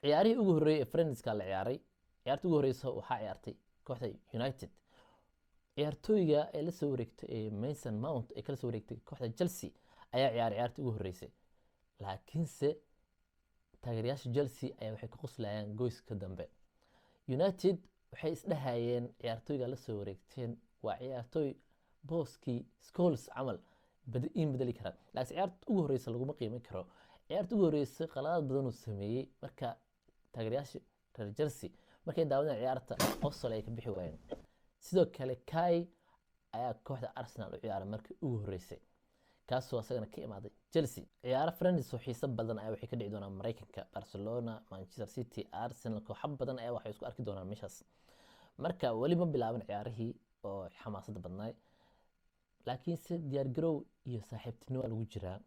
ciyaarihii ugu horreeyay ee Friendska la ciyaaray ciyaartii ugu horreysa waxaa ciyaartay kooxda United ciyaartooyga ee la soo wareegtay ee Mason Mount ee kala soo wareegtay kooxda Chelsea ayaa ciyaaray ciyaartii ugu horreysay laakiinse taageerayaasha Chelsea ayaa waxay ka qoslayaan goyska dambe United waxay isdhahayeen ciyaartooyga la soo wareegteen waa ciyaartooy booskii Scholes camal bedeli karaan laakiin ciyaartii ugu horreysay laguma qiimeyn karo ciyaartii ugu horreysay qaladaad badan uu sameeyay marka taageerayaasha reer Chelsea markay daawadaan ciyaarta qosol ay ka bixi waayeen sidoo kale Kai ayaa kooxda Arsenal u ciyaaray markii ugu horreysay kaasoo asagana ka imaaday Chelsea ciyaaro Friends oo xiiso badan ayaa waxay ka dhici doonaan Mareykanka Barcelona Manchester City Arsenal kooxo badan ayaa waxay isku arki doonaan meeshaas marka wali ma bilaaban ciyaarihii oo xamaasada badnaay laakiin si diyaar garow iyo saaxiibtinimo lagu jiraa